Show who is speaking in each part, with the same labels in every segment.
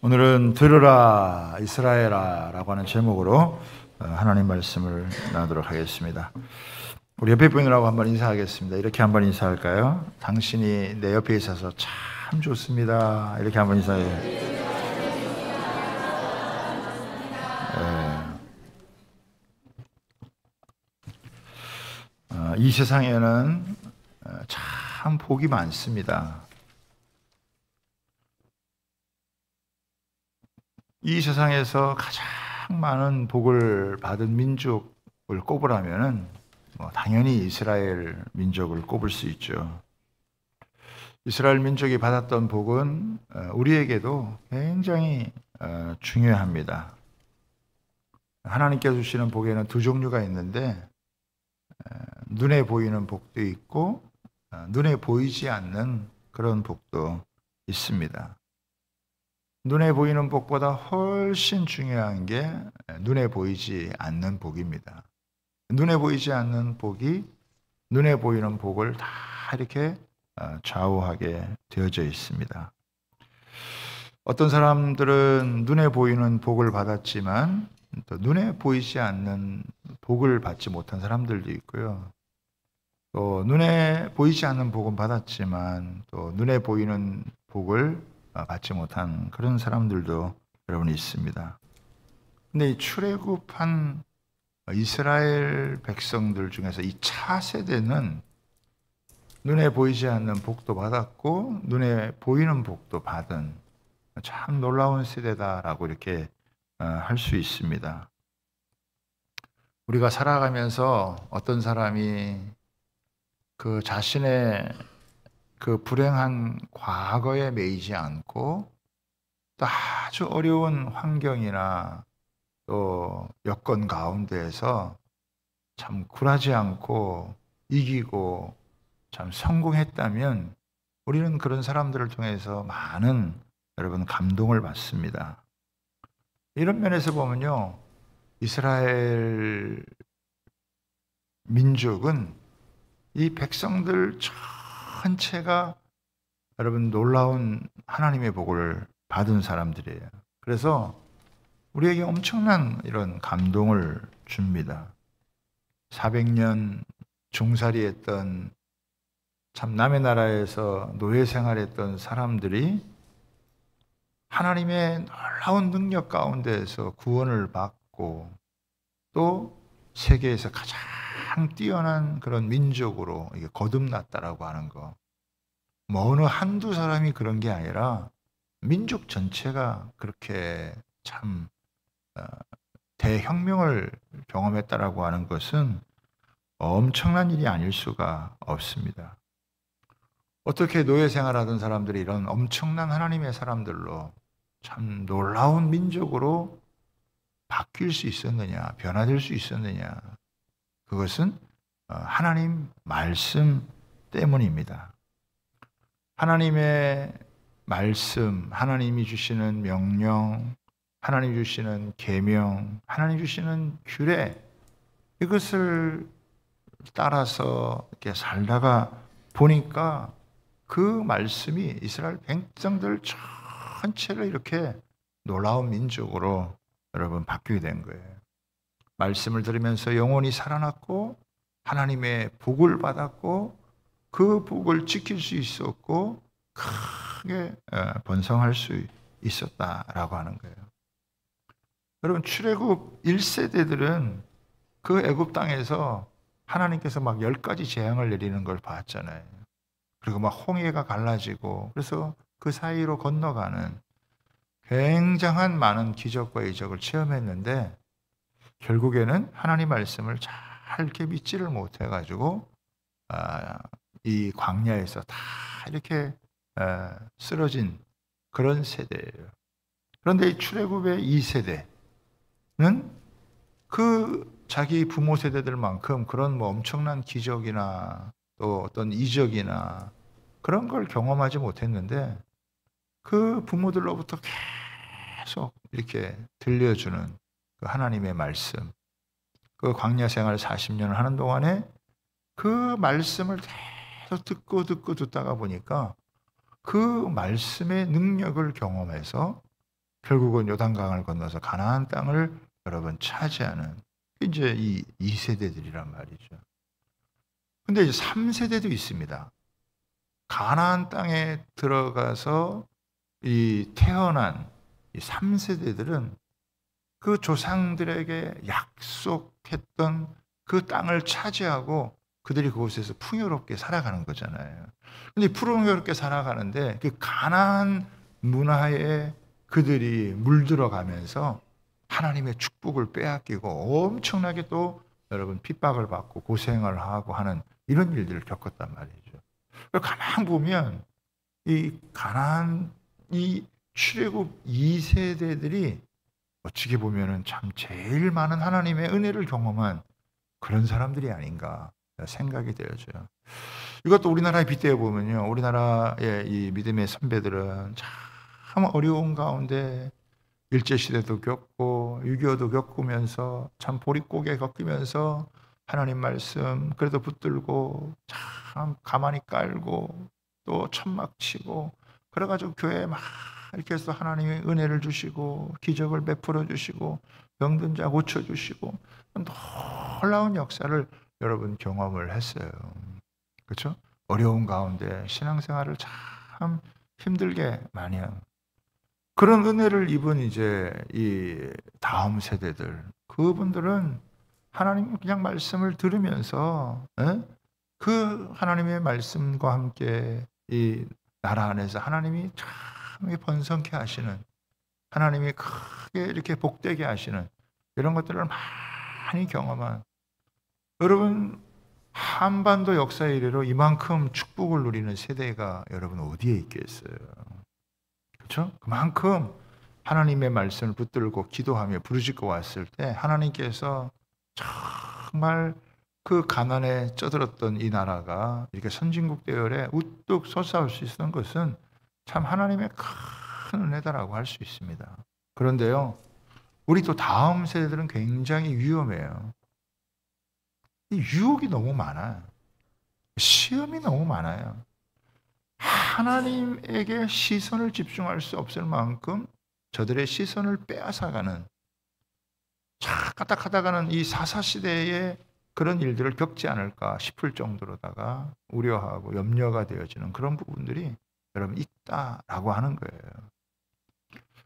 Speaker 1: 오늘은 들으라 이스라엘아라고 하는 제목으로 하나님 말씀을 나누도록 하겠습니다. 우리 옆에 분들하고 한번 인사하겠습니다. 이렇게 한번 인사할까요? 당신이 내 옆에 있어서 참 좋습니다. 이렇게 한번 인사해요. 이 세상에는 참 복이 많습니다. 이 세상에서 가장 많은 복을 받은 민족을 꼽으라면은 당연히 이스라엘 민족을 꼽을 수 있죠. 이스라엘 민족이 받았던 복은 우리에게도 굉장히 중요합니다. 하나님께서 주시는 복에는 두 종류가 있는데 눈에 보이는 복도 있고 눈에 보이지 않는 그런 복도 있습니다. 눈에 보이는 복보다 훨씬 중요한 게 눈에 보이지 않는 복입니다. 눈에 보이지 않는 복이 눈에 보이는 복을 다 이렇게 좌우하게 되어져 있습니다. 어떤 사람들은 눈에 보이는 복을 받았지만 또 눈에 보이지 않는 복을 받지 못한 사람들도 있고요. 또 눈에 보이지 않는 복은 받았지만 또 눈에 보이는 복을 받지 못한 그런 사람들도 여러분 있습니다. 근데 이 출애굽한 이스라엘 백성들 중에서 이 차세대는 눈에 보이지 않는 복도 받았고 눈에 보이는 복도 받은 참 놀라운 세대다라고 이렇게 할 수 있습니다. 우리가 살아가면서 어떤 사람이 그 자신의 그 불행한 과거에 매이지 않고 또 아주 어려운 환경이나 또 여건 가운데에서 참 굴하지 않고 이기고 참 성공했다면 우리는 그런 사람들을 통해서 많은 여러분 감동을 받습니다. 이런 면에서 보면요, 이스라엘 민족은 이 백성들 전체가 여러분 놀라운 하나님의 복을 받은 사람들이에요. 그래서 우리에게 엄청난 이런 감동을 줍니다. 400년 종살이했던 참 남의 나라에서 노예 생활했던 사람들이 하나님의 놀라운 능력 가운데에서 구원을 받고 또 세계에서 가장 뛰어난 그런 민족으로 이게 거듭났다라고 하는 거. 어느 한두 사람이 그런 게 아니라 민족 전체가 그렇게 참 대혁명을 경험했다라고 하는 것은 엄청난 일이 아닐 수가 없습니다. 어떻게 노예 생활하던 사람들이 이런 엄청난 하나님의 사람들로 참 놀라운 민족으로 바뀔 수 있었느냐, 변화될 수 있었느냐. 그것은 하나님 말씀 때문입니다. 하나님의 말씀, 하나님이 주시는 명령, 하나님이 주시는 계명, 하나님이 주시는 규례, 이것을 따라서 이렇게 살다가 보니까 그 말씀이 이스라엘 백성들 전체를 이렇게 놀라운 민족으로 여러분 바뀌게 된 거예요. 말씀을 들으면서 영혼이 살아났고 하나님의 복을 받았고 그 복을 지킬 수 있었고 크게 번성할 수 있었다라고 하는 거예요. 여러분 출애굽 1세대들은 그 애굽 땅에서 하나님께서 막 10가지 재앙을 내리는 걸 봤잖아요. 그리고 막 홍해가 갈라지고 그래서 그 사이로 건너가는 굉장한 많은 기적과 이적을 체험했는데 결국에는 하나님 말씀을 잘 이렇게 믿지를 못해가지고 이 광야에서 다 이렇게 쓰러진 그런 세대예요. 그런데 이 출애굽의 2세대는 그 자기 부모 세대들만큼 그런 뭐 엄청난 기적이나 또 어떤 이적이나 그런 걸 경험하지 못했는데 그 부모들로부터 계속 이렇게 들려주는 그 하나님의 말씀, 그 광야 생활 40년을 하는 동안에 그 말씀을 계속 듣고 듣다가 보니까 그 말씀의 능력을 경험해서 결국은 요단강을 건너서 가나안 땅을 여러분 차지하는 이제 이 2세대들이란 말이죠. 근데 이제 3세대도 있습니다. 가나안 땅에 들어가서 이 태어난 이 3세대들은 그 조상들에게 약속했던 그 땅을 차지하고 그들이 그곳에서 풍요롭게 살아가는 거잖아요. 근데 풍요롭게 살아가는데 그 가나안 문화에 그들이 물들어가면서 하나님의 축복을 빼앗기고 엄청나게 또 여러분 핍박을 받고 고생을 하고 하는 이런 일들을 겪었단 말이죠. 가만 보면 이 가나안 이 출애굽 2세대들이 어떻게 보면은 참 제일 많은 하나님의 은혜를 경험한 그런 사람들이 아닌가 생각이 되어져요. 이것도 우리나라에 빗대어 보면요, 우리나라의 이 믿음의 선배들은 참 어려운 가운데 일제시대도 겪고 6.25도 겪으면서 참 보릿고개 겪으면서 하나님 말씀 그래도 붙들고 참 가만히 깔고 또 천막 치고 그래가지고 교회에 막 이렇게 해서 하나님의 은혜를 주시고 기적을 베풀어 주시고 병든 자 고쳐 주시고 놀라운 역사를 여러분 경험을 했어요. 그렇죠? 어려운 가운데 신앙생활을 참 힘들게 많이 한 그런 은혜를 입은 이제 이 다음 세대들 그분들은 하나님 그냥 말씀을 들으면서 그 하나님의 말씀과 함께 이 나라 안에서 하나님이 참 번성케 하시는 하나님이 크게 이렇게 복되게 하시는 이런 것들을 많이 경험한 여러분 한반도 역사 이래로 이만큼 축복을 누리는 세대가 여러분 어디에 있겠어요? 그렇죠? 그만큼 하나님의 말씀을 붙들고 기도하며 부르짖고 왔을 때 하나님께서 정말 그 가난에 쩌들었던 이 나라가 이렇게 선진국 대열에 우뚝 솟아올 수 있었던 것은 참 하나님의 큰 은혜다라고 할 수 있습니다. 그런데요, 우리 또 다음 세대들은 굉장히 위험해요. 이 유혹이 너무 많아요. 시험이 너무 많아요. 하나님에게 시선을 집중할 수 없을 만큼 저들의 시선을 빼앗아가는 까딱하다가는 이 사사시대의 그런 일들을 겪지 않을까 싶을 정도로다가 우려하고 염려가 되어지는 그런 부분들이 여러분 있다라고 하는 거예요.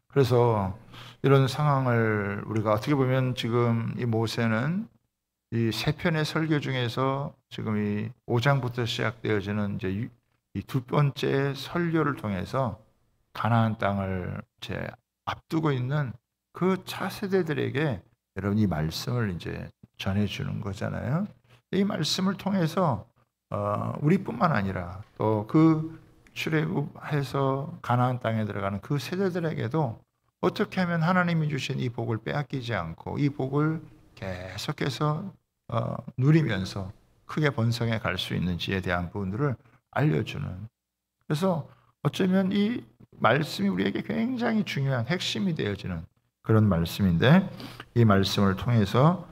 Speaker 1: 그래서 이런 상황을 우리가 어떻게 보면 지금 이 모세는 이 세 편의 설교 중에서 지금 이 5장부터 시작되어지는 이제 이 두 번째 설교를 통해서 가나안 땅을 이제 앞두고 있는 그 차세대들에게 여러분 이 말씀을 이제 전해주는 거잖아요. 이 말씀을 통해서 우리뿐만 아니라 또 그 출애굽해서 가나안 땅에 들어가는 그 세대들에게도 어떻게 하면 하나님이 주신 이 복을 빼앗기지 않고 이 복을 계속해서 누리면서 크게 번성해 갈 수 있는지에 대한 부분들을 알려주는. 그래서 어쩌면 이 말씀이 우리에게 굉장히 중요한 핵심이 되어지는 그런 말씀인데 이 말씀을 통해서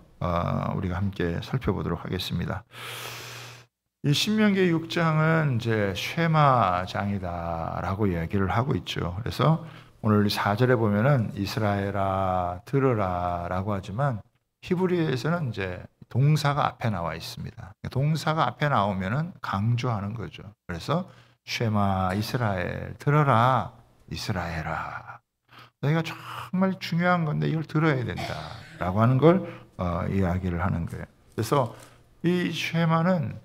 Speaker 1: 우리가 함께 살펴보도록 하겠습니다. 이 신명기 6장은 이제 쉐마장이다라고 이야기를 하고 있죠. 그래서 오늘 4절에 보면은 이스라엘아 들으라라고 하지만 히브리어에서는 이제 동사가 앞에 나와 있습니다. 동사가 앞에 나오면은 강조하는 거죠. 그래서 쉐마 이스라엘 들어라 이스라엘아 너희가 정말 중요한 건데 이걸 들어야 된다라고 하는 걸 이야기를 하는 거예요. 그래서 이 쉐마는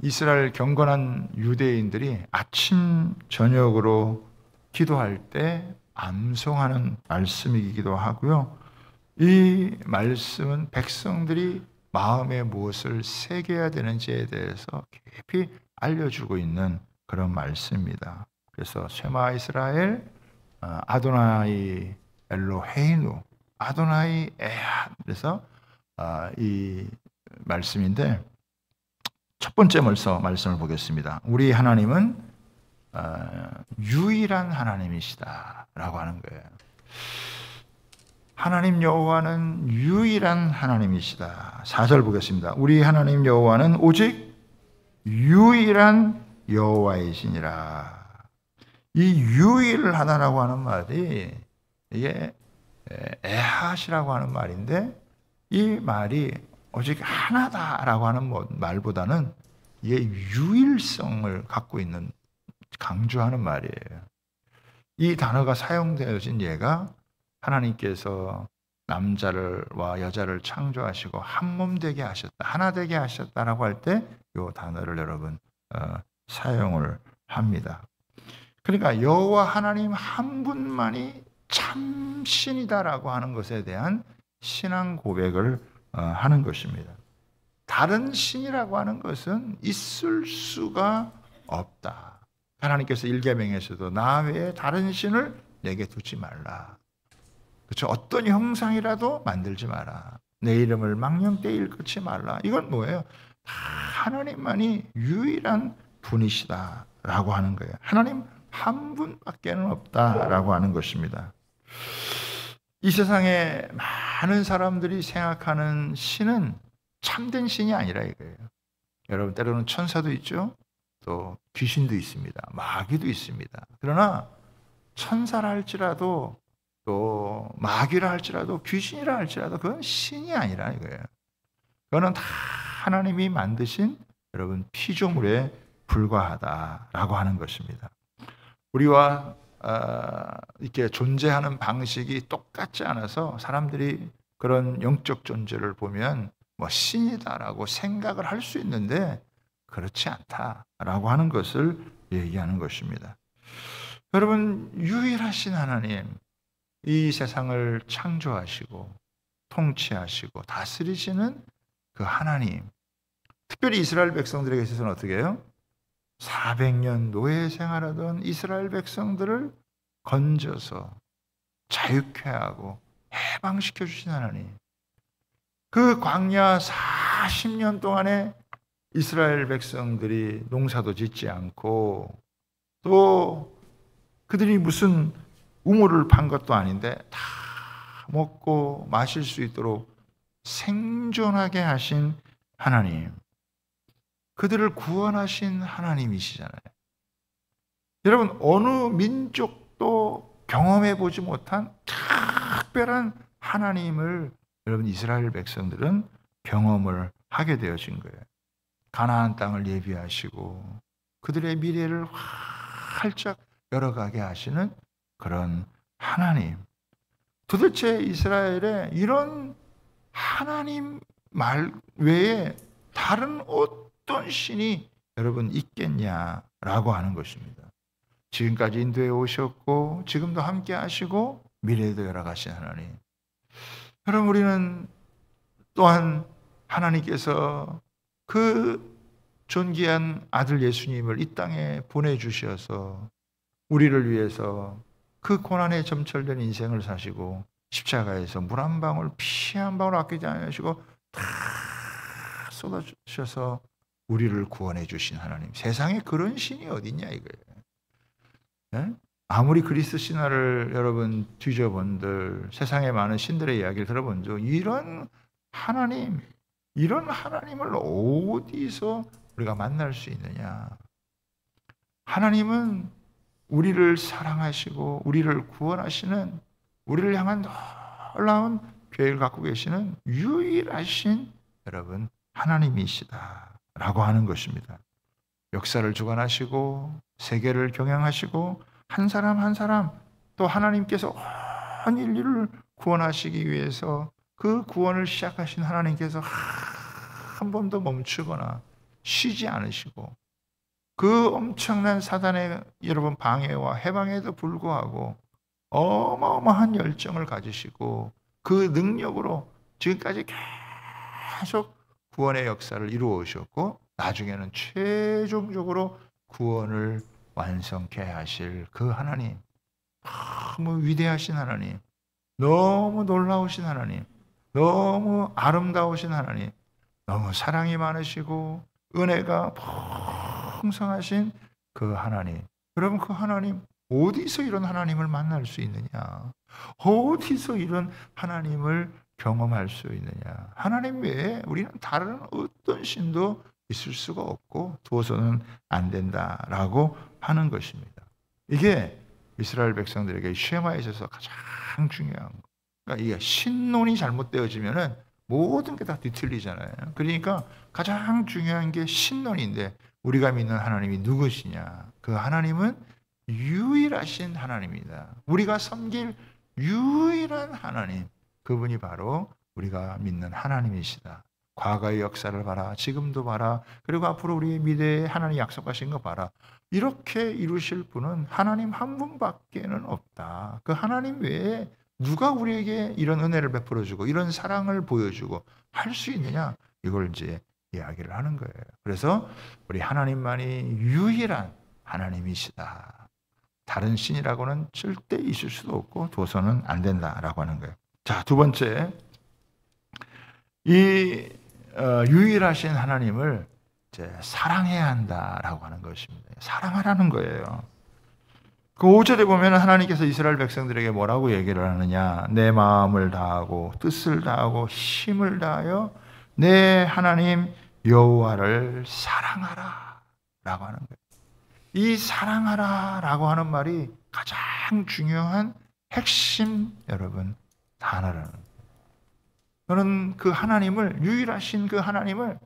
Speaker 1: 이스라엘 경건한 유대인들이 아침 저녁으로 기도할 때 암송하는 말씀이기도 하고요. 이 말씀은 백성들이 마음에 무엇을 새겨야 되는지에 대해서 깊이 알려주고 있는 그런 말씀입니다. 그래서 쉐마 이스라엘 아도나이 엘로헤이누 아도나이 에핫 그래서 이 말씀인데 첫 번째 벌써 말씀을 보겠습니다. 우리 하나님은 유일한 하나님이시다라고 하는 거예요. 하나님 여호와는 유일한 하나님이시다. 4절 보겠습니다. 우리 하나님 여호와는 오직 유일한 여호와이시니라. 이 유일하다라고 하는 말이 이게 에핫이라고 하는 말인데, 이 말이 오직 하나다라고 하는 말보다는 이게 유일성을 갖고 있는, 강조하는 말이에요. 이 단어가 사용되어진 예가 하나님께서 남자와 여자를 창조하시고 한 몸 되게 하셨다, 하나 되게 하셨다라고 할 때 이 단어를 여러분 사용을 합니다. 그러니까 여호와 하나님 한 분만이 참 신이다라고 하는 것에 대한 신앙 고백을 하는 것입니다. 다른 신이라고 하는 것은 있을 수가 없다. 하나님께서 일계명에서도 나 외에 다른 신을 내게 두지 말라. 그렇죠? 어떤 형상이라도 만들지 마라. 내 이름을 망령되이 일컫지 말라. 이건 뭐예요? 하나님만이 유일한 분이시다라고 하는 거예요. 하나님 한 분밖에는 없다라고 하는 것입니다. 이 세상에 많은 사람들이 생각하는 신은 참된 신이 아니라 이거예요. 여러분, 때로는 천사도 있죠. 또 귀신도 있습니다. 마귀도 있습니다. 그러나 천사라 할지라도, 또 마귀라 할지라도, 귀신이라 할지라도 그건 신이 아니라 이거예요. 그거는 다 하나님이 만드신 여러분 피조물에 불과하다라고 하는 것입니다. 우리와 이렇게 존재하는 방식이 똑같지 않아서 사람들이 그런 영적 존재를 보면 뭐 신이다라고 생각을 할 수 있는데 그렇지 않다라고 하는 것을 얘기하는 것입니다. 여러분, 유일하신 하나님, 이 세상을 창조하시고 통치하시고 다스리시는 그 하나님, 특별히 이스라엘 백성들에게 있어서는 어떻게 해요? 400년 노예 생활하던 이스라엘 백성들을 건져서 자유케 하고 해방시켜 주신 하나님, 그 광야 40년 동안에 이스라엘 백성들이 농사도 짓지 않고 또 그들이 무슨 우물을 판 것도 아닌데 다 먹고 마실 수 있도록 생존하게 하신 하나님, 그들을 구원하신 하나님이시잖아요. 여러분, 어느 민족도 경험해 보지 못한 특별한 하나님을 여러분 이스라엘 백성들은 경험을 하게 되어진 거예요. 가나안 땅을 예비하시고 그들의 미래를 활짝 열어가게 하시는 그런 하나님. 도대체 이스라엘에 이런 하나님 말 외에 다른 어떤 신이 여러분 있겠냐라고 하는 것입니다. 지금까지 인도에 오셨고 지금도 함께 하시고 미래에도 열어가신 하나님. 여러분, 우리는 또한 하나님께서 그 존귀한 아들 예수님을 이 땅에 보내주셔서 우리를 위해서 그 고난에 점철된 인생을 사시고 십자가에서 물 한 방울, 피 한 방울 아끼지 않으시고 다 쏟아주셔서 우리를 구원해 주신 하나님. 세상에 그런 신이 어딨냐 이거예요. 네? 아무리 그리스 신화를 여러분 뒤져본들, 세상에 많은 신들의 이야기를 들어본 적, 이런 하나님, 이런 하나님을 어디서 우리가 만날 수 있느냐. 하나님은 우리를 사랑하시고 우리를 구원하시는, 우리를 향한 놀라운 계획을 갖고 계시는 유일하신 여러분 하나님이시다라고 하는 것입니다. 역사를 주관하시고 세계를 경영하시고 한 사람 한 사람 또 하나님께서 온 인류를 구원하시기 위해서 그 구원을 시작하신 하나님께서 한 번도 멈추거나 쉬지 않으시고 그 엄청난 사단의 여러분 방해와 해방에도 불구하고 어마어마한 열정을 가지시고 그 능력으로 지금까지 계속 구원의 역사를 이루어 오셨고 나중에는 최종적으로 구원을 완성케 하실 그 하나님, 너무 위대하신 하나님, 너무 놀라우신 하나님, 너무 아름다우신 하나님, 너무 사랑이 많으시고 은혜가 풍성하신 그 하나님. 여러분, 그 하나님, 어디서 이런 하나님을 만날 수 있느냐? 어디서 이런 하나님을 경험할 수 있느냐? 하나님 외에 우리는 다른 어떤 신도 있을 수가 없고 두어서는 안 된다라고 하는 것입니다. 이게 이스라엘 백성들에게 쉐마에 있어서 가장 중요한 거. 그러니까 이게 신론이 잘못되어지면은 모든 게 다 뒤틀리잖아요. 그러니까 가장 중요한 게 신론인데 우리가 믿는 하나님이 누구시냐? 그 하나님은 유일하신 하나님이다. 우리가 섬길 유일한 하나님, 그분이 바로 우리가 믿는 하나님이시다. 과거의 역사를 봐라, 지금도 봐라, 그리고 앞으로 우리 미래에 하나님 약속하신 거 봐라. 이렇게 이루실 분은 하나님 한 분밖에는 없다. 그 하나님 외에 누가 우리에게 이런 은혜를 베풀어주고 이런 사랑을 보여주고 할 수 있느냐? 이걸 이제 이야기를 하는 거예요. 그래서 우리 하나님만이 유일한 하나님이시다. 다른 신이라고는 절대 있을 수도 없고 둬서는 안 된다라고 하는 거예요. 자, 두 번째, 이 유일하신 하나님을 이제 사랑해야 한다라고 하는 것입니다. 사랑하라는 거예요. 그 5절에 보면 하나님께서 이스라엘 백성들에게 뭐라고 얘기를 하느냐? 내 마음을 다하고 뜻을 다하고 힘을 다하여 내 하나님 여호와를 사랑하라 라고 하는 거예요. 이 사랑하라 라고 하는 말이 가장 중요한 핵심 여러분 단어라는 거예요. 저는 그 하나님을, 유일하신 그 하나님을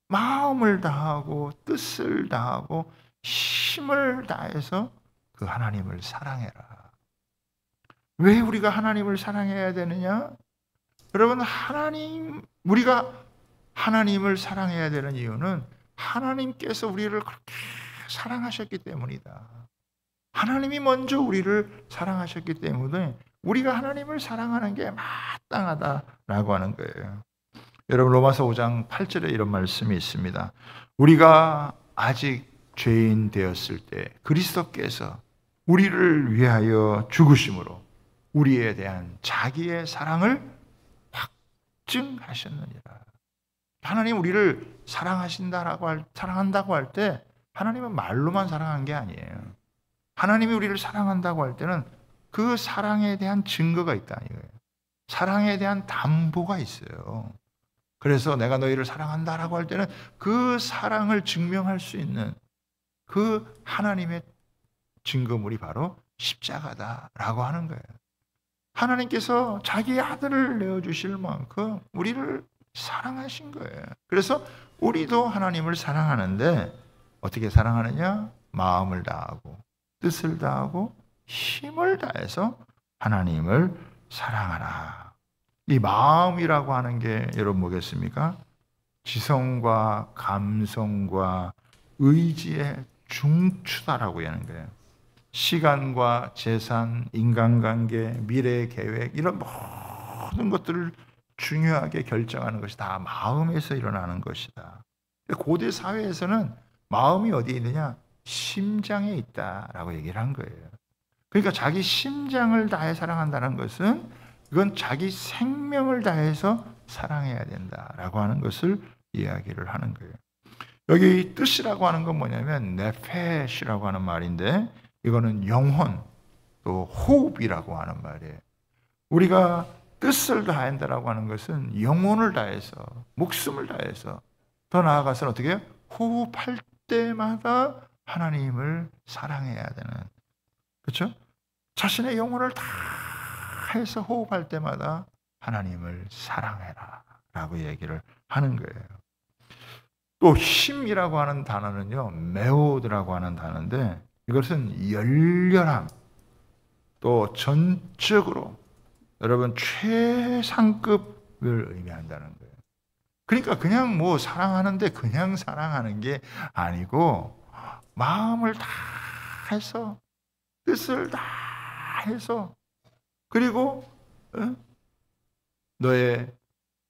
Speaker 1: 마음을 다하고 뜻을 다하고 힘을 다해서 그 하나님을 사랑해라. 왜 우리가 하나님을 사랑해야 되느냐? 여러분, 우리가 하나님을 사랑해야 되는 이유는 하나님께서 우리를 그렇게 사랑하셨기 때문이다. 하나님이 먼저 우리를 사랑하셨기 때문에 우리가 하나님을 사랑하는 게 마땅하다라고 하는 거예요. 여러분, 로마서 5장 8절에 이런 말씀이 있습니다. 우리가 아직 죄인 되었을 때 그리스도께서 우리를 위하여 죽으심으로 우리에 대한 자기의 사랑을 확증하셨느니라. 하나님 우리를 사랑한다고 할 때 하나님은 말로만 사랑한 게 아니에요. 하나님이 우리를 사랑한다고 할 때는 그 사랑에 대한 증거가 있다 이거예요. 사랑에 대한 담보가 있어요. 그래서 내가 너희를 사랑한다라고 할 때는 그 사랑을 증명할 수 있는 그 하나님의 증거물이 바로 십자가다라고 하는 거예요. 하나님께서 자기 아들을 내어주실 만큼 우리를 사랑하신 거예요. 그래서 우리도 하나님을 사랑하는데 어떻게 사랑하느냐? 마음을 다하고 뜻을 다하고 힘을 다해서 하나님을 사랑하라. 이 마음이라고 하는 게 여러분 뭐겠습니까? 지성과 감성과 의지의 중추다라고 하는 거예요. 시간과 재산, 인간관계, 미래 계획 이런 모든 것들을 중요하게 결정하는 것이 다 마음에서 일어나는 것이다. 고대 사회에서는 마음이 어디에 있느냐? 심장에 있다라고 얘기를 한 거예요. 그러니까 자기 심장을 다해 사랑한다는 것은 이건 자기 생명을 다해서 사랑해야 된다라고 하는 것을 이야기를 하는 거예요. 여기 뜻이라고 하는 건 뭐냐면 네페시라고 하는 말인데 이거는 영혼 또 호흡이라고 하는 말이에요. 우리가 뜻을 다한다라고 하는 것은 영혼을 다해서 목숨을 다해서 더 나아가서는 어떻게 해요? 호흡할 때마다 하나님을 사랑해야 되는, 그렇죠? 자신의 영혼을 다 해서 호흡할 때마다 하나님을 사랑해라 라고 얘기를 하는 거예요. 또 힘이라고 하는 단어는요, 메오드라고 하는 단어인데 이것은 열렬함, 또 전적으로 여러분 최상급을 의미한다는 거예요. 그러니까 그냥 뭐 사랑하는데 그냥 사랑하는 게 아니고 마음을 다 해서 뜻을 다 해서 그리고 너의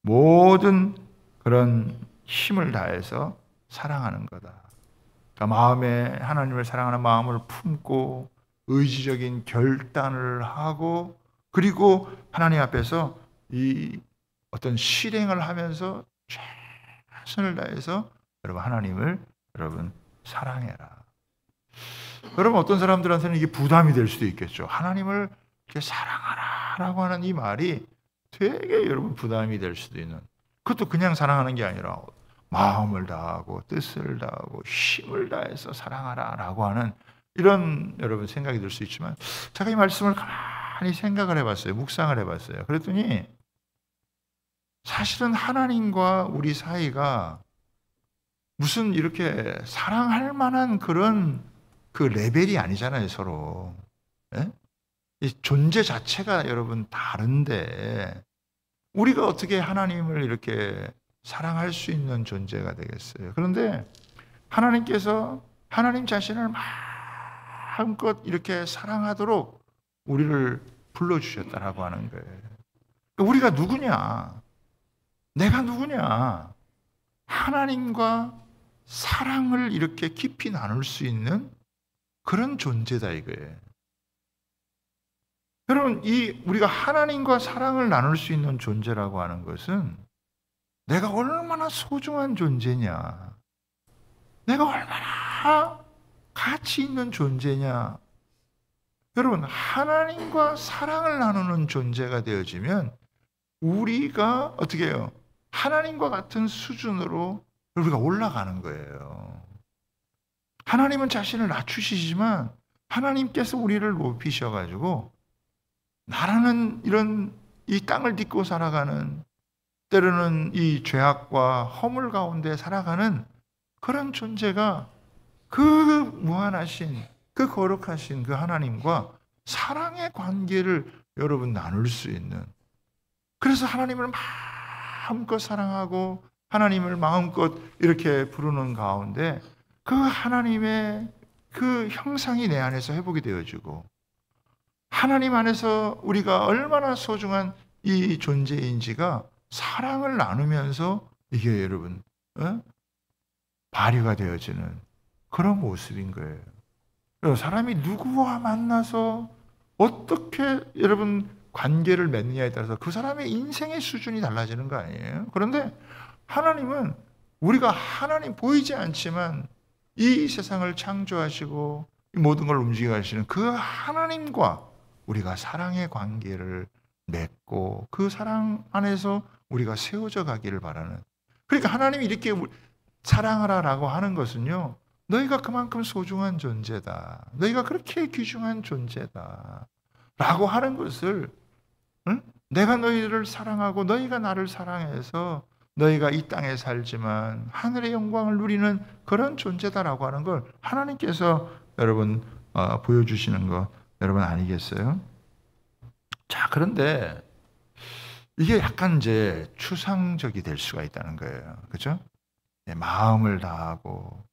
Speaker 1: 모든 그런 힘을 다해서 사랑하는 거다. 그러니까 마음에 하나님을 사랑하는 마음을 품고 의지적인 결단을 하고 그리고 하나님 앞에서 이 어떤 실행을 하면서 최선을 다해서 여러분 하나님을 여러분 사랑해라. 여러분 어떤 사람들한테는 이게 부담이 될 수도 있겠죠. 하나님을 이렇게 사랑하라라고 하는 이 말이 되게 여러분 부담이 될 수도 있는. 그것도 그냥 사랑하는 게 아니라 마음을 다하고 뜻을 다하고 힘을 다해서 사랑하라라고 하는 이런 여러분 생각이 들 수 있지만 제가 이 말씀을 가만히 생각을 해봤어요. 묵상을 해봤어요. 그랬더니 사실은 하나님과 우리 사이가 무슨 이렇게 사랑할 만한 그런 그 레벨이 아니잖아요, 서로. 예? 이 존재 자체가 여러분 다른데 우리가 어떻게 하나님을 이렇게 사랑할 수 있는 존재가 되겠어요? 그런데 하나님께서 하나님 자신을 마음껏 이렇게 사랑하도록 우리를 불러주셨다라고 하는 거예요. 우리가 누구냐? 내가 누구냐? 하나님과 사랑을 이렇게 깊이 나눌 수 있는 그런 존재다 이거예요. 여러분, 우리가 하나님과 사랑을 나눌 수 있는 존재라고 하는 것은 내가 얼마나 소중한 존재냐, 내가 얼마나 가치 있는 존재냐. 여러분, 하나님과 사랑을 나누는 존재가 되어지면 우리가 어떻게 해요? 하나님과 같은 수준으로 우리가 올라가는 거예요. 하나님은 자신을 낮추시지만 하나님께서 우리를 높이셔가지고 나라는 이런 이 땅을 딛고 살아가는, 때로는 이 죄악과 허물 가운데 살아가는 그런 존재가 그 무한하신, 그 거룩하신 그 하나님과 사랑의 관계를 여러분 나눌 수 있는, 그래서 하나님을 마음껏 사랑하고 하나님을 마음껏 이렇게 부르는 가운데 그 하나님의 그 형상이 내 안에서 회복이 되어지고, 하나님 안에서 우리가 얼마나 소중한 이 존재인지가 사랑을 나누면서 이게 여러분 발휘가 되어지는 그런 모습인 거예요. 사람이 누구와 만나서 어떻게 여러분 관계를 맺느냐에 따라서 그 사람의 인생의 수준이 달라지는 거 아니에요? 그런데 하나님은 우리가 하나님 보이지 않지만 이 세상을 창조하시고 모든 걸 움직여 가시는 그 하나님과 우리가 사랑의 관계를 맺고 그 사랑 안에서 우리가 세워져 가기를 바라는, 그러니까 하나님이 이렇게 사랑하라라고 하는 것은요, 너희가 그만큼 소중한 존재다, 너희가 그렇게 귀중한 존재다 라고 하는 것을, 내가 너희를 사랑하고 너희가 나를 사랑해서 너희가 이 땅에 살지만 하늘의 영광을 누리는 그런 존재다라고 하는 걸 하나님께서 여러분 보여주시는 거 여러분 아니겠어요? 자, 그런데 이게 약간 이제 추상적이 될 수가 있다는 거예요. 그죠? 마음을 다하고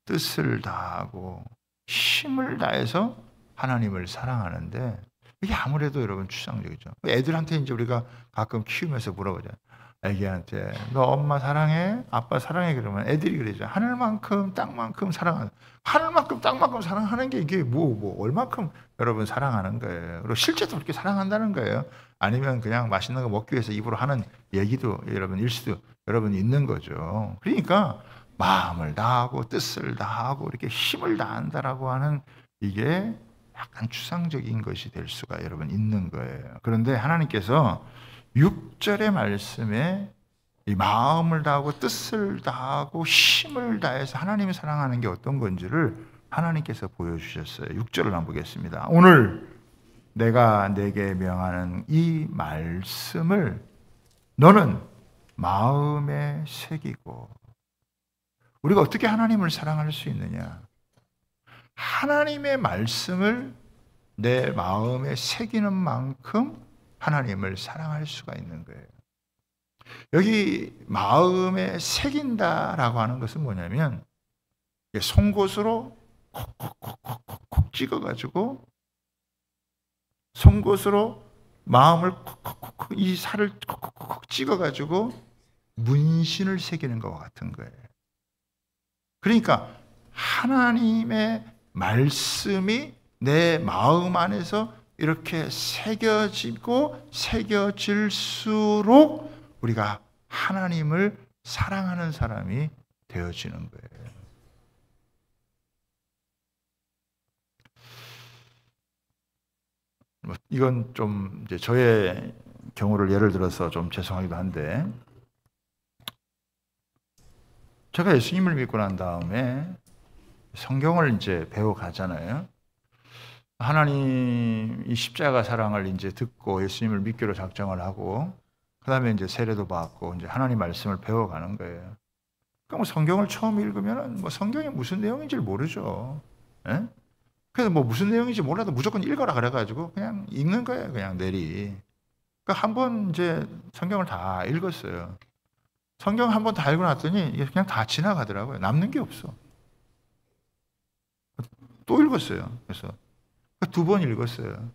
Speaker 1: 뜻을 다하고 힘을 다해서 하나님을 사랑하는데 이게 아무래도 여러분 추상적이죠. 애들한테 이제 우리가 가끔 키우면서 물어보잖아요. 애기한테 너 엄마 사랑해? 아빠 사랑해? 그러면 애들이 그러죠. 하늘만큼 땅만큼 사랑하는, 하늘만큼 땅만큼 사랑하는 게 이게 뭐 얼마큼 여러분 사랑하는 거예요. 그리고 실제로 그렇게 사랑한다는 거예요. 아니면 그냥 맛있는 거 먹기 위해서 입으로 하는 얘기도 여러분 일수도 여러분 있는 거죠. 그러니까 마음을 다하고 뜻을 다하고 이렇게 힘을 다한다라고 하는 이게 약간 추상적인 것이 될 수가 여러분 있는 거예요. 그런데 하나님께서 6절의 말씀에 이 마음을 다하고 뜻을 다하고 힘을 다해서 하나님을 사랑하는 게 어떤 건지를 하나님께서 보여주셨어요. 6절을 한번 보겠습니다. 오늘 내가 내게 명하는 이 말씀을 너는 마음에 새기고. 우리가 어떻게 하나님을 사랑할 수 있느냐? 하나님의 말씀을 내 마음에 새기는 만큼 하나님을 사랑할 수가 있는 거예요. 여기 마음에 새긴다라고 하는 것은 뭐냐면 송곳으로 콕콕콕콕콕 찍어가지고 송곳으로 마음을 콕콕콕 이 살을 콕콕콕 찍어가지고 문신을 새기는 것과 같은 거예요. 그러니까 하나님의 말씀이 내 마음 안에서 이렇게 새겨지고 새겨질수록 우리가 하나님을 사랑하는 사람이 되어지는 거예요. 이건 좀 이제 저의 경우를 예를 들어서 좀 죄송하기도 한데, 제가 예수님을 믿고 난 다음에 성경을 이제 배워 가잖아요. 하나님 이 십자가 사랑을 이제 듣고 예수님을 믿기로 작정을 하고 그다음에 이제 세례도 받고 이제 하나님 말씀을 배워가는 거예요. 그러니까 뭐 성경을 처음 읽으면은 뭐 성경이 무슨 내용인지를 모르죠. 예? 그래서 뭐 무슨 내용인지 몰라도 무조건 읽어라 그래가지고 그냥 읽는 거예요. 그냥 내리. 그러니까 한 번 이제 성경을 다 읽었어요. 성경 한 번 다 읽어놨더니 이게 그냥 다 지나가더라고요. 남는 게 없어. 또 읽었어요. 그래서 두 번 읽었어요.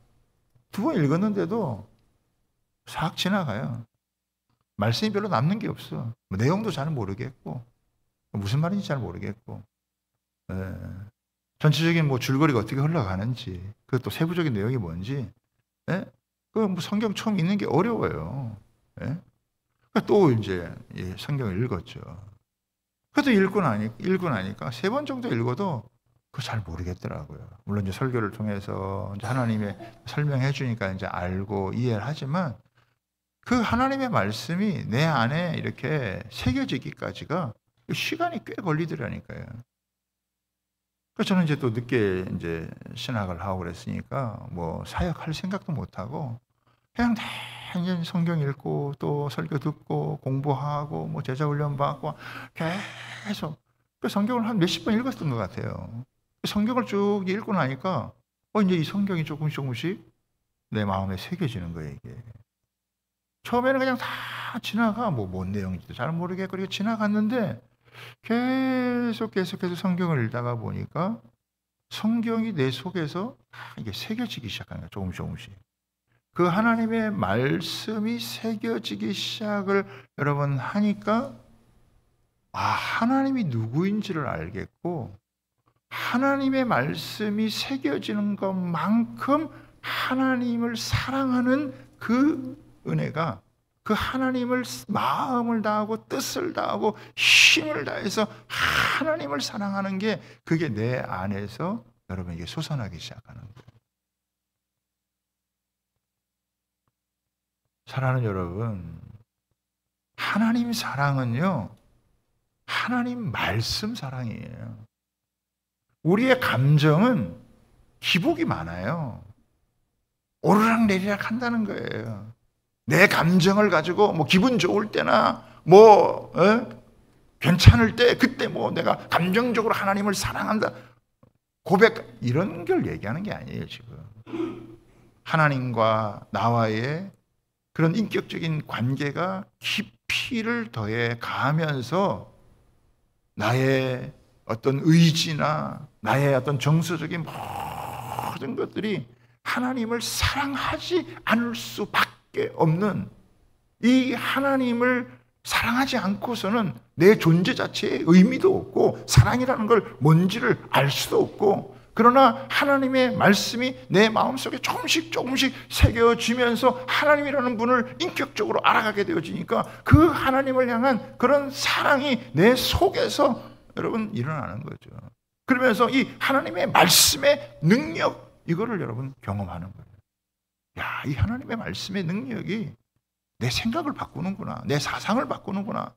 Speaker 1: 두 번 읽었는데도 싹 지나가요. 말씀이 별로 남는 게 없어. 뭐 내용도 잘 모르겠고 무슨 말인지 잘 모르겠고 전체적인 뭐 줄거리가 어떻게 흘러가는지 그것도 세부적인 내용이 뭔지 그 뭐 성경 처음 읽는 게 어려워요. 예? 또 이제 성경을 읽었죠. 그래도 읽고 나니까 세 번 정도 읽어도 그거 잘 모르겠더라고요. 물론 이제 설교를 통해서 이제 하나님의 설명해 주니까 이제 알고 이해를 하지만 그 하나님의 말씀이 내 안에 이렇게 새겨지기까지가 시간이 꽤 걸리더라니까요. 그래서 저는 이제 또 늦게 이제 신학을 하고 그랬으니까 뭐 사역할 생각도 못 하고 그냥 단연 성경 읽고 또 설교 듣고 공부하고 뭐 제자 훈련 받고 계속 그 성경을 한 몇십 번 읽었던 것 같아요. 성경을 쭉 읽고 나니까 이제 이 성경이 조금씩 내 마음에 새겨지는 거예요, 이게. 처음에는 그냥 다 지나가 뭐 뭔 내용인지도 잘 모르겠고 그렇게 지나갔는데 계속해서 성경을 읽다가 보니까 성경이 내 속에서 이게 새겨지기 시작하는 거예요, 조금씩. 그 하나님의 말씀이 새겨지기 시작을 여러분 하니까 하나님이 누구인지를 알겠고 하나님의 말씀이 새겨지는 것만큼 하나님을 사랑하는 그 은혜가 그 하나님을 마음을 다하고 뜻을 다하고 힘을 다해서 하나님을 사랑하는 게 그게 내 안에서 여러분에게 솟아나기 시작하는 거예요. 사랑하는 여러분, 하나님 사랑은요, 하나님 말씀 사랑이에요. 우리의 감정은 기복이 많아요. 오르락내리락 한다는 거예요. 내 감정을 가지고 뭐 기분 좋을 때나 뭐 괜찮을 때 그때 뭐 내가 감정적으로 하나님을 사랑한다 고백 이런 걸 얘기하는 게 아니에요. 지금 하나님과 나와의 그런 인격적인 관계가 깊이를 더해 가면서 나의 어떤 의지나 나의 어떤 정서적인 모든 것들이 하나님을 사랑하지 않을 수밖에 없는 이 하나님을 사랑하지 않고서는 내 존재 자체에 의미도 없고 사랑이라는 걸 뭔지를 알 수도 없고 그러나 하나님의 말씀이 내 마음속에 조금씩 새겨지면서 하나님이라는 분을 인격적으로 알아가게 되어지니까 그 하나님을 향한 그런 사랑이 내 속에서 여러분 일어나는 거죠. 그러면서 이 하나님의 말씀의 능력 이거를 여러분 경험하는 거예요. 야, 이 하나님의 말씀의 능력이 내 생각을 바꾸는구나. 내 사상을 바꾸는구나.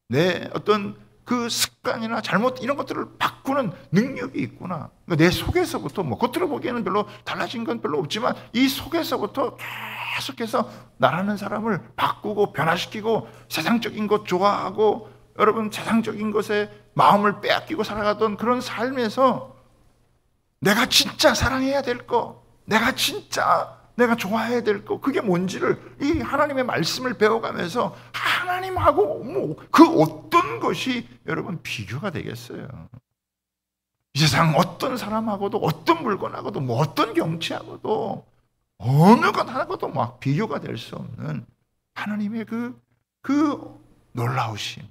Speaker 1: 내 어떤 그 습관이나 잘못 이런 것들을 바꾸는 능력이 있구나. 그러니까 내 속에서부터 뭐 겉으로 보기에는 별로 달라진 건 별로 없지만 이 속에서부터 계속해서 나라는 사람을 바꾸고 변화시키고 세상적인 것 좋아하고 여러분 세상적인 것에 마음을 빼앗기고 살아가던 그런 삶에서 내가 진짜 사랑해야 될 거, 내가 좋아해야 될 거, 그게 뭔지를 이 하나님의 말씀을 배워가면서 하나님하고 뭐 그 어떤 것이 여러분 비교가 되겠어요. 이 세상 어떤 사람하고도 어떤 물건하고도 뭐 어떤 경치하고도 어느 것 하나도 막 비교가 될 수 없는 하나님의 그 놀라우심,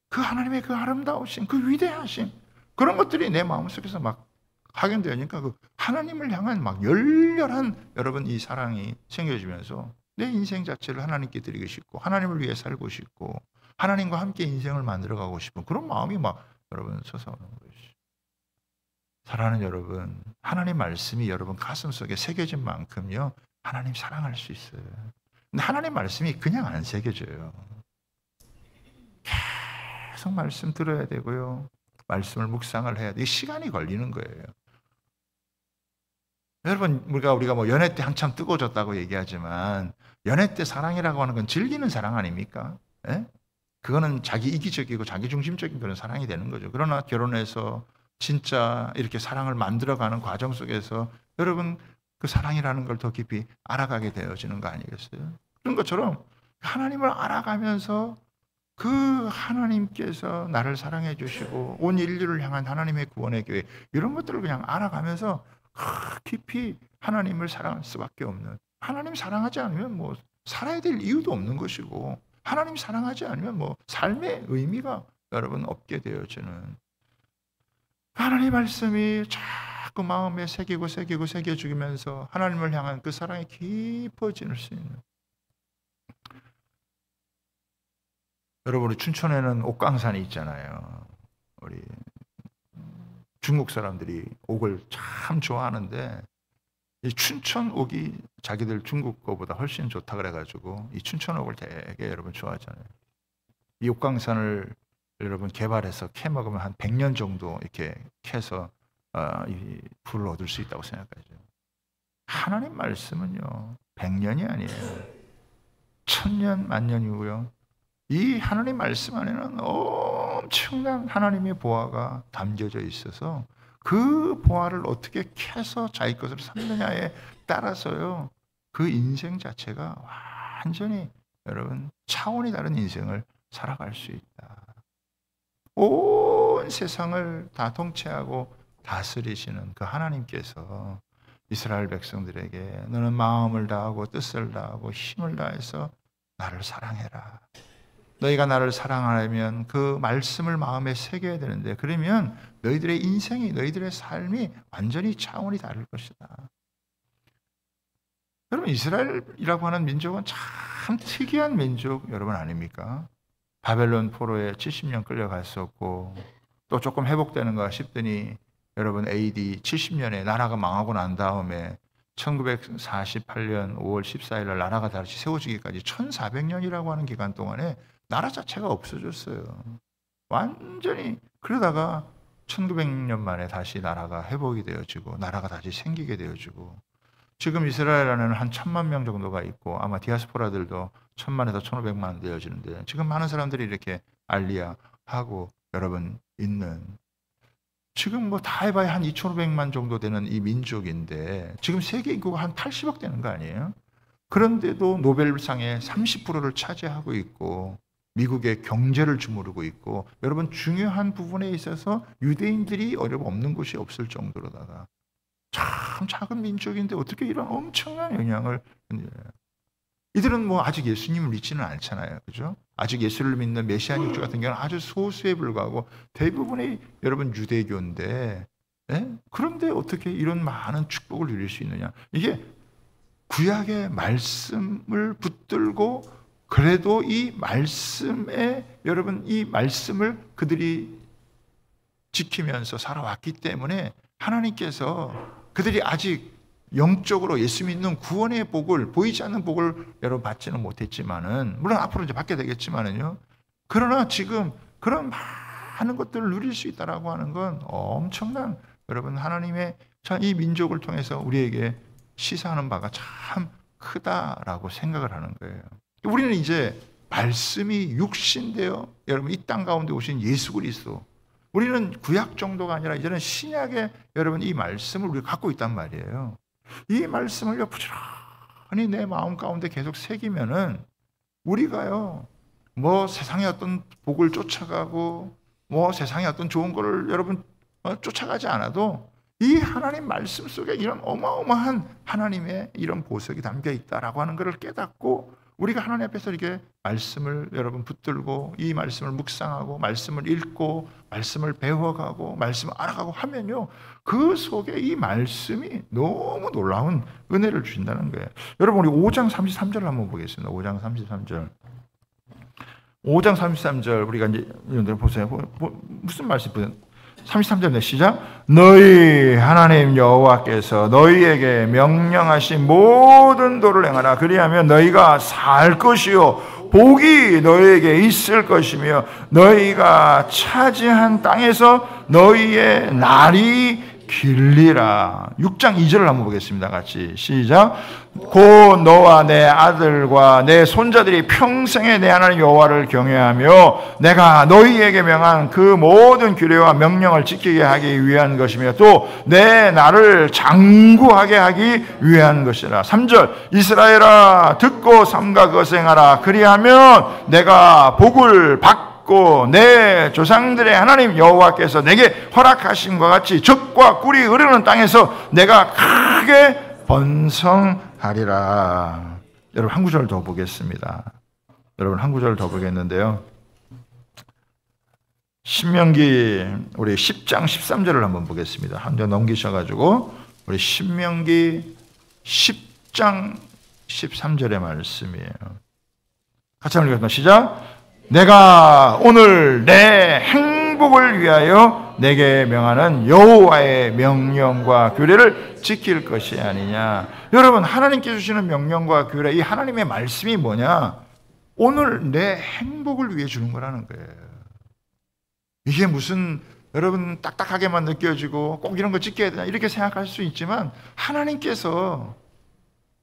Speaker 1: 그 하나님의 그 아름다우심, 그 위대하심 그런 것들이 내 마음속에서 막 확인되니까 그 하나님을 향한 막 열렬한 여러분 이 사랑이 생겨지면서 내 인생 자체를 하나님께 드리고 싶고 하나님을 위해 살고 싶고 하나님과 함께 인생을 만들어가고 싶은 그런 마음이 막 여러분 솟아오는 것이죠. 사랑하는 여러분, 하나님 말씀이 여러분 가슴속에 새겨진 만큼요 하나님 사랑할 수 있어요. 근데 하나님 말씀이 그냥 안 새겨져요. 계속 말씀 들어야 되고요. 말씀을 묵상을 해야 돼. 이 시간이 걸리는 거예요. 여러분, 우리가 뭐 연애 때 한참 뜨거워졌다고 얘기하지만 연애 때 사랑이라고 하는 건 즐기는 사랑 아닙니까? 예? 그거는 자기 이기적이고 자기 중심적인 그런 사랑이 되는 거죠. 그러나 결혼해서 진짜 이렇게 사랑을 만들어가는 과정 속에서 여러분 그 사랑이라는 걸 더 깊이 알아가게 되어지는 거 아니겠어요? 그런 것처럼 하나님을 알아가면서 그 하나님께서 나를 사랑해 주시고 온 인류를 향한 하나님의 구원의 교회, 이런 것들을 그냥 알아가면서 깊이 하나님을 사랑할 수밖에 없는, 하나님 사랑하지 않으면 뭐 살아야 될 이유도 없는 것이고, 하나님 사랑하지 않으면 뭐 삶의 의미가 여러분 없게 되어지는, 하나님의 말씀이 자꾸 마음에 새겨주면서 하나님을 향한 그 사랑이 깊어질 수 있는. 여러분, 우리 춘천에는 옥강산이 있잖아요. 우리 중국 사람들이 옥을 참 좋아하는데 이 춘천 옥이 자기들 중국 거보다 훨씬 좋다 그래가지고 이 춘천 옥을 되게 여러분 좋아하잖아요. 이 옥강산을 여러분 개발해서 캐 먹으면 한 100년 정도 이렇게 캐서 이 불을 얻을 수 있다고 생각하죠. 하나님 말씀은요 100년이 아니에요. 1000년, 만년이고요. 이 하나님 말씀 안에는 엄청난 하나님의 보화가 담겨져 있어서 그 보화를 어떻게 캐서 자기 것으로 삼느냐에 따라서요 그 인생 자체가 완전히 여러분 차원이 다른 인생을 살아갈 수 있다. 온 세상을 다 통치하고 다스리시는 그 하나님께서 이스라엘 백성들에게 너는 마음을 다하고 뜻을 다하고 힘을 다해서 나를 사랑해라. 너희가 나를 사랑하려면 그 말씀을 마음에 새겨야 되는데, 그러면 너희들의 인생이, 너희들의 삶이 완전히 차원이 다를 것이다. 여러분, 이스라엘이라고 하는 민족은 참 특이한 민족 여러분 아닙니까? 바벨론 포로에 70년 끌려갔었고 또 조금 회복되는가 싶더니 여러분 AD 70년에 나라가 망하고 난 다음에 1948년 5월 14일 날 나라가 다시 세워지기까지 1400년이라고 하는 기간 동안에 나라 자체가 없어졌어요. 완전히. 그러다가 1900년 만에 다시 나라가 회복이 되어지고 나라가 다시 생기게 되어지고, 지금 이스라엘 안에는 한 1000만 명 정도가 있고 아마 디아스포라들도 1000만에서 1500만 되어지는데, 지금 많은 사람들이 이렇게 알리야하고 여러분 있는, 지금 뭐 다 해봐야 한 2500만 정도 되는 이 민족인데 지금 세계 인구가 한 80억 되는 거 아니에요? 그런데도 노벨상의 30%를 차지하고 있고 미국의 경제를 주무르고 있고, 여러분 중요한 부분에 있어서 유대인들이 없는 곳이 없을 정도로다가 참 작은 민족인데 어떻게 이런 엄청난 영향을, 이들은 뭐 아직 예수님을 믿지는 않잖아요. 그죠? 아직 예수를 믿는 메시아닉주 같은 경우는 아주 소수에 불과하고 대부분이 여러분 유대교인데, 그런데 어떻게 이런 많은 축복을 누릴 수 있느냐? 이게 구약의 말씀을 붙들고 그래도 이 말씀에 여러분 이 말씀을 그들이 지키면서 살아왔기 때문에 하나님께서 그들이 아직 영적으로 예수 믿는 구원의 복을, 보이지 않는 복을 여러분 받지는 못했지만은, 물론 앞으로 이제 받게 되겠지만은요. 그러나 지금 그런 많은 것들을 누릴 수 있다라고 하는 건 엄청난 여러분 하나님의 이 민족을 통해서 우리에게 시사하는 바가 참 크다라고 생각을 하는 거예요. 우리는 이제 말씀이 육신되어 여러분 이 땅 가운데 오신 예수 그리스도, 우리는 구약 정도가 아니라 이제는 신약의 여러분 이 말씀을 우리가 갖고 있단 말이에요. 이 말씀을 부지런히 내 마음 가운데 계속 새기면은 우리가요 뭐 세상의 어떤 복을 쫓아가고 뭐 세상의 어떤 좋은 거를 여러분 쫓아가지 않아도 이 하나님 말씀 속에 이런 어마어마한 하나님의 이런 보석이 담겨 있다라고 하는 것을 깨닫고, 우리가 하나님 앞에서 이렇게 말씀을 여러분 붙들고 이 말씀을 묵상하고 말씀을 읽고 말씀을 배워가고 말씀을 알아가고 하면요, 그 속에 이 말씀이 너무 놀라운 은혜를 주신다는 거예요. 여러분, 우리 5장 33절 한번 보겠습니다. 5장 33절. 5장 33절 우리가 이제 보세요. 무슨 말씀 보세요. 33절 시작. 너희 하나님 여호와께서 너희에게 명령하신 모든 도를 행하라. 그리하면 너희가 살 것이요 복이 너희에게 있을 것이며 너희가 차지한 땅에서 너희의 날이 길리라. 6장 2절을 한번 보겠습니다. 같이 시작. 곧 너와 내 아들과 내 손자들이 평생에 내 하나님 여호와를 경외하며 내가 너희에게 명한 그 모든 규례와 명령을 지키게 하기 위한 것이며 또 내 나를 장구하게 하기 위한 것이라. 3절. 이스라엘아 듣고 삼가 그것을 행하라. 그리하면 내가 복을 받고 내 조상들의 하나님 여호와께서 내게 허락하신 것 같이 젖과 꿀이 흐르는 땅에서 내가 크게 번성하리라. 여러분 한 구절 더 보겠습니다. 여러분 한 구절 더 보겠는데요. 신명기 우리 10장 13절을 한번 보겠습니다. 한 장 넘기셔가지고 우리 신명기 10장 13절의 말씀이에요. 같이 한번 읽겠습니다. 시작. 내가 오늘 내 행복을 위하여 내게 명하는 여호와의 명령과 규례를 지킬 것이 아니냐. 여러분 하나님께 주시는 명령과 규례, 이 하나님의 말씀이 뭐냐? 오늘 내 행복을 위해 주는 거라는 거예요. 이게 무슨 여러분 딱딱하게만 느껴지고 꼭 이런 거 지켜야 되나 이렇게 생각할 수 있지만 하나님께서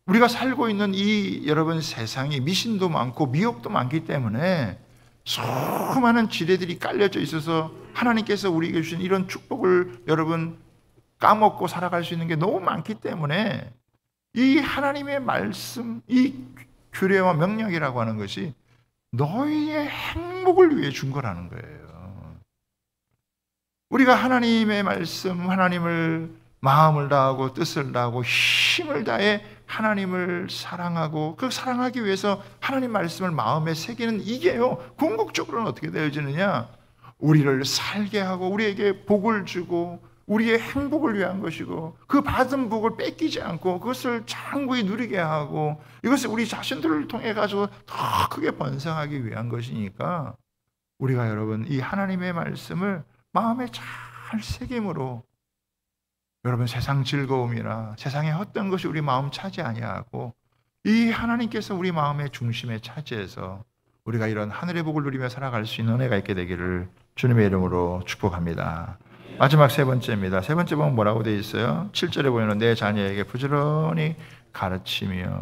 Speaker 1: 우리가 살고 있는 이 여러분 세상이 미신도 많고 미혹도 많기 때문에 수많은 지뢰들이 깔려져 있어서 하나님께서 우리에게 주신 이런 축복을 여러분 까먹고 살아갈 수 있는 게 너무 많기 때문에 이 하나님의 말씀, 이 규례와 명령이라고 하는 것이 너희의 행복을 위해 준 거라는 거예요. 우리가 하나님의 말씀, 하나님을 마음을 다하고 뜻을 다하고 힘을 다해 하나님을 사랑하고 그 사랑하기 위해서 하나님 말씀을 마음에 새기는 이게요, 궁극적으로는 어떻게 되어지느냐? 우리를 살게 하고 우리에게 복을 주고 우리의 행복을 위한 것이고 그 받은 복을 뺏기지 않고 그것을 장구히 누리게 하고 이것을 우리 자신들을 통해 가지고 더 크게 번성하기 위한 것이니까 우리가 여러분 이 하나님의 말씀을 마음에 잘 새김으로 여러분 세상 즐거움이나 세상의 헛된 것이 우리 마음 차지 아니하고 이 하나님께서 우리 마음의 중심에 차지해서 우리가 이런 하늘의 복을 누리며 살아갈 수 있는 은혜가 있게 되기를 주님의 이름으로 축복합니다. 마지막 세 번째입니다. 세 번째 보면 뭐라고 되어 있어요? 7절에 보면 내 자녀에게 부지런히 가르치며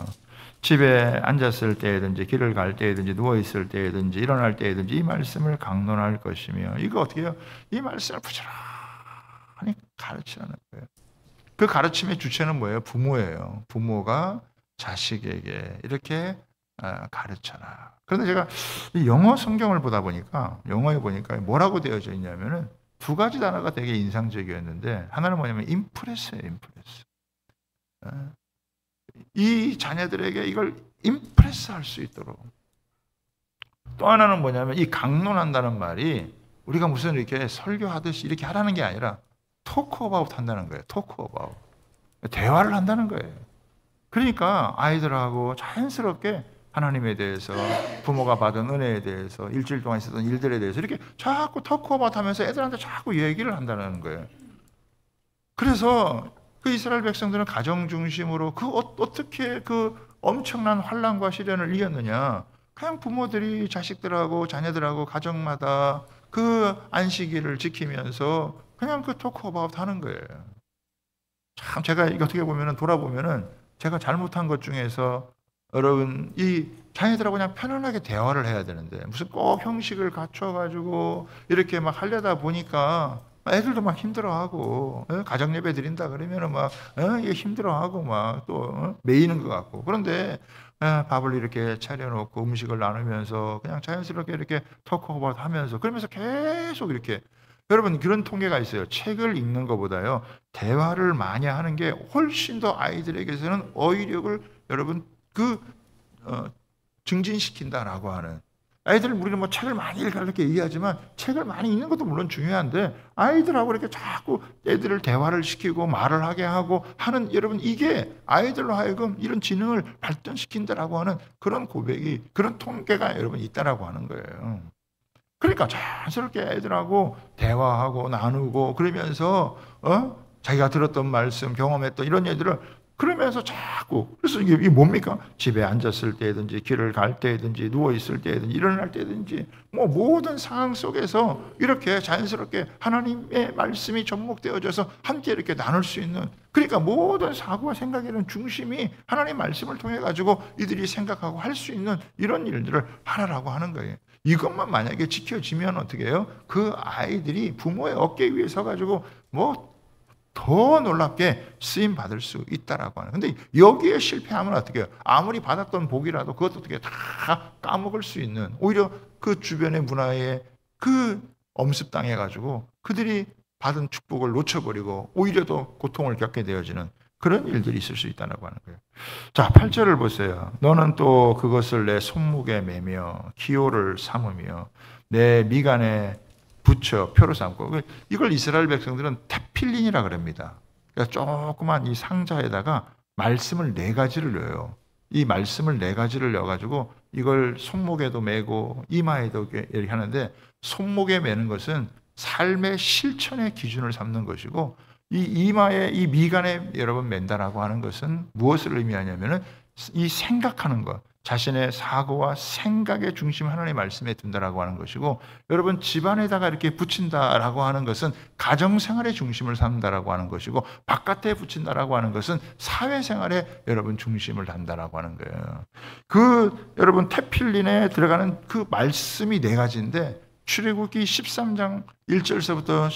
Speaker 1: 집에 앉았을 때든지 길을 갈 때든지 누워있을 때든지 일어날 때든지 이 말씀을 강론할 것이며 이거 어떻게 해요? 이 말씀을 부지런히 가르치라는 거예요. 그 가르침의 주체는 뭐예요? 부모예요. 부모가 자식에게 이렇게 가르쳐라. 그런데 제가 영어 성경을 보다 보니까 영어에 보니까 뭐라고 되어져 있냐면은 두 가지 단어가 되게 인상적이었는데 하나는 뭐냐면 임프레스예요. 임프레스. 이 자녀들에게 이걸 임프레스 할 수 있도록. 또 하나는 뭐냐면 이 강론한다는 말이 우리가 무슨 이렇게 설교하듯이 이렇게 하라는 게 아니라 토크 어바웃 한다는 거예요. 토크 어바웃. 대화를 한다는 거예요. 그러니까 아이들하고 자연스럽게 하나님에 대해서 부모가 받은 은혜에 대해서 일주일 동안 있었던 일들에 대해서 이렇게 자꾸 토크 어바웃 하면서 애들한테 자꾸 얘기를 한다는 거예요. 그래서 그 이스라엘 백성들은 가정 중심으로 어떻게 그 엄청난 환난과 시련을 이겼느냐? 그냥 부모들이 자식들하고 자녀들하고 가정마다 그 안식일을 지키면서 그냥 그 토크 어바웃 하는 거예요. 참 제가 이거 어떻게 보면은 돌아보면은 제가 잘못한 것 중에서 여러분 이 자녀들하고 그냥 편안하게 대화를 해야 되는데 무슨 꼭 형식을 갖춰가지고 이렇게 막 하려다 보니까 애들도 막 힘들어하고 가정 예배 드린다 그러면은 막 이게 힘들어하고 막 또 매이는 것 같고 그런데 밥을 이렇게 차려놓고 음식을 나누면서 그냥 자연스럽게 이렇게 토크 어바웃 하면서 그러면서 계속 이렇게 여러분 그런 통계가 있어요. 책을 읽는 것보다요 대화를 많이 하는 게 훨씬 더 아이들에게서는 어휘력을 여러분 증진시킨다라고 하는. 아이들을 우리는 뭐 책을 많이 읽으라 이렇게 얘기하지만 책을 많이 읽는 것도 물론 중요한데 아이들하고 이렇게 자꾸 애들을 대화를 시키고 말을 하게 하고 하는 여러분 이게 아이들로 하여금 이런 지능을 발전시킨다라고 하는 그런 고백이 그런 통계가 여러분 있다라고 하는 거예요. 그러니까 자연스럽게 애들하고 대화하고 나누고 그러면서 자기가 들었던 말씀, 경험했던 이런 얘기들을 그러면서 자꾸, 그래서 이게 뭡니까? 집에 앉았을 때든지 길을 갈 때든지 누워 있을 때든지 일어날 때든지 뭐 모든 상황 속에서 이렇게 자연스럽게 하나님의 말씀이 접목되어져서 함께 이렇게 나눌 수 있는, 그러니까 모든 사고와 생각에는 중심이 하나님의 말씀을 통해 가지고 이들이 생각하고 할 수 있는 이런 일들을 하라라고 하는 거예요. 이것만 만약에 지켜지면 어떻게 해요? 그 아이들이 부모의 어깨 위에 서가지고 뭐 더 놀랍게 쓰임 받을 수 있다라고 하는. 근데 여기에 실패하면 어떻게 해요? 아무리 받았던 복이라도 그것도 어떻게 다 까먹을 수 있는, 오히려 그 주변의 문화에 그 엄습당해 가지고 그들이 받은 축복을 놓쳐버리고 오히려 더 고통을 겪게 되어지는 그런 일들이 있을 수 있다고 하는 거예요. 자, 8절을 보세요. 너는 또 그것을 내 손목에 매며 기호를 삼으며 내 미간에 붙여 표로 삼고, 이걸 이스라엘 백성들은 테필린이라 그럽니다. 그러니까 조그만 이 상자에다가 말씀을 4가지를 넣어요. 이 말씀을 4가지를 넣어가지고 이걸 손목에도 매고 이마에도 이렇게 하는데, 손목에 매는 것은 삶의 실천의 기준을 삼는 것이고, 이 이마에, 이 미간에 여러분 맨다라고 하는 것은 무엇을 의미하냐면은 이 생각하는 것, 자신의 사고와 생각의 중심 하나님의 말씀에 둔다라고 하는 것이고, 여러분 집안에다가 이렇게 붙인다라고 하는 것은 가정생활의 중심을 삼는다라고 하는 것이고, 바깥에 붙인다라고 하는 것은 사회생활에 여러분 중심을 단다라고 하는 거예요. 그 여러분 테필린에 들어가는 그 말씀이 4가지인데 출애굽기 13장 1절서부터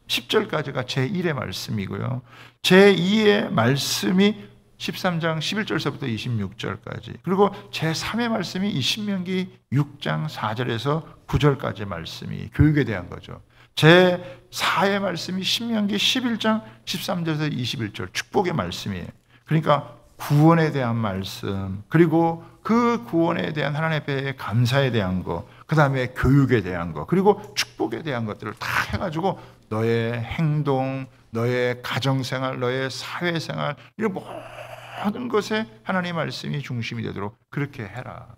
Speaker 1: 10절까지가 제1의 말씀이고요. 제2의 말씀이 13장 11절서부터 26절까지, 그리고 제3의 말씀이 이 신명기 6장 4절에서 9절까지 말씀이 교육에 대한 거죠. 제4의 말씀이 신명기 11장 13절에서 21절 축복의 말씀이에요. 그러니까 구원에 대한 말씀, 그리고 그 구원에 대한 하나님 앞에 감사에 대한 거, 그 다음에 교육에 대한 거, 그리고 축복에 대한 것들을 다 해가지고 너의 행동, 너의 가정생활, 너의 사회생활, 이런 모든 것에 하나님의 말씀이 중심이 되도록 그렇게 해라.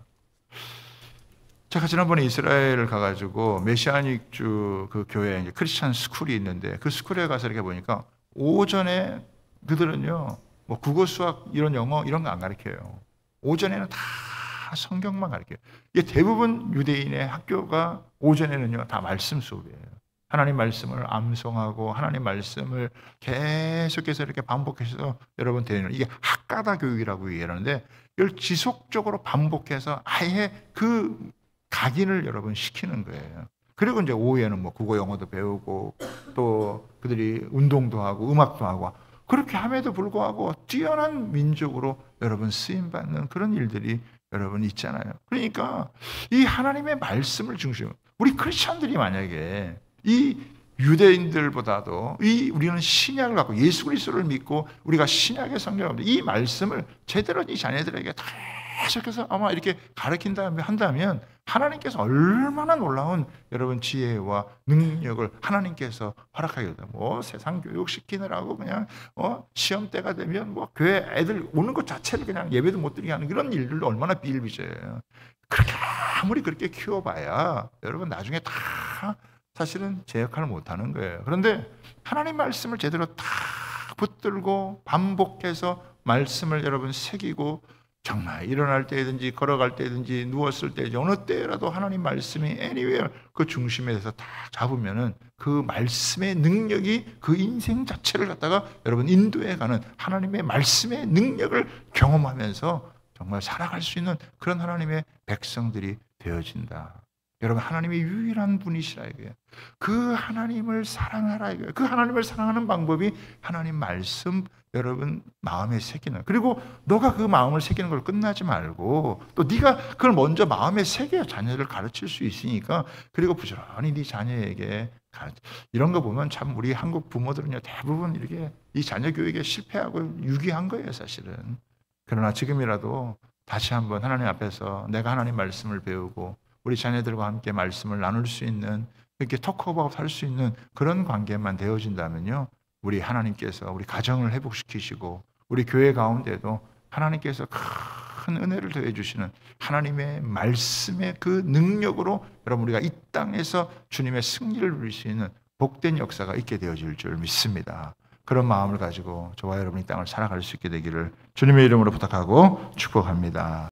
Speaker 1: 제가 지난번에 이스라엘을 가가지고 메시아닉주 그 교회 이제 크리스찬 스쿨이 있는데, 그 스쿨에 가서 이렇게 보니까 오전에 그들은요 뭐 국어, 수학, 이런 영어 이런 거 안 가르쳐요. 오전에는 다 성경만 가르쳐요. 이게 대부분 유대인의 학교가 오전에는요 다 말씀 수업이에요. 하나님 말씀을 암송하고 하나님 말씀을 계속해서 이렇게 반복해서 여러분 되는, 이게 학가다 교육이라고 얘기하는데, 이걸 지속적으로 반복해서 아예 그 각인을 여러분 시키는 거예요. 그리고 이제 오후에는 뭐 국어 영어도 배우고 또 그들이 운동도 하고 음악도 하고, 그렇게 함에도 불구하고 뛰어난 민족으로 여러분 쓰임 받는 그런 일들이 여러분 있잖아요. 그러니까 이 하나님의 말씀을 중심으로 우리 크리스찬들이 만약에 이 유대인들보다도 우리는 신약을 갖고 예수 그리스도를 믿고 우리가 신약의 성경을 이 말씀을 제대로 이 자녀들에게 계속해서 아마 이렇게 가르친다면 한다면 하나님께서 얼마나 놀라운 여러분 지혜와 능력을 하나님께서 허락하게 된다. 뭐 세상 교육 시키느라고 그냥 시험 때가 되면 뭐 교회 애들 오는 것 자체를 그냥 예배도 못 드리게 하는 그런 일들도 얼마나 비일비재해요. 그렇게 아무리 그렇게 키워봐야 여러분 나중에 다 사실은 제 역할을 못하는 거예요. 그런데 하나님 말씀을 제대로 다 붙들고 반복해서 말씀을 여러분 새기고, 정말 일어날 때든지 걸어갈 때든지 누웠을 때든지 어느 때라도 하나님 말씀이 anywhere 그 중심에 대해서 다 잡으면은 그 말씀의 능력이 그 인생 자체를 갖다가 여러분 인도해가는 하나님의 말씀의 능력을 경험하면서 정말 살아갈 수 있는 그런 하나님의 백성들이 되어진다. 여러분 하나님의 유일한 분이시라 이거예요. 그 하나님을 사랑하라 이거예요. 그 하나님을 사랑하는 방법이 하나님 말씀 여러분 마음에 새기는, 그리고 너가 그 마음을 새기는 걸 끝나지 말고 또 네가 그걸 먼저 마음에 새겨야 자녀를 가르칠 수 있으니까, 그리고 부지런히 네 자녀에게 이런 거 보면 참 우리 한국 부모들은요 대부분 이렇게 이 자녀 교육에 실패하고 유기한 거예요 사실은. 그러나 지금이라도 다시 한번 하나님 앞에서 내가 하나님 말씀을 배우고 우리 자녀들과 함께 말씀을 나눌 수 있는, 이렇게 토크아웃 할 수 있는 그런 관계만 되어진다면요, 우리 하나님께서 우리 가정을 회복시키시고 우리 교회 가운데도 하나님께서 큰 은혜를 더해 주시는 하나님의 말씀의 그 능력으로 여러분 우리가 이 땅에서 주님의 승리를 누릴 수 있는 복된 역사가 있게 되어질 줄 믿습니다. 그런 마음을 가지고 저와 여러분이 땅을 살아갈 수 있게 되기를 주님의 이름으로 부탁하고 축복합니다.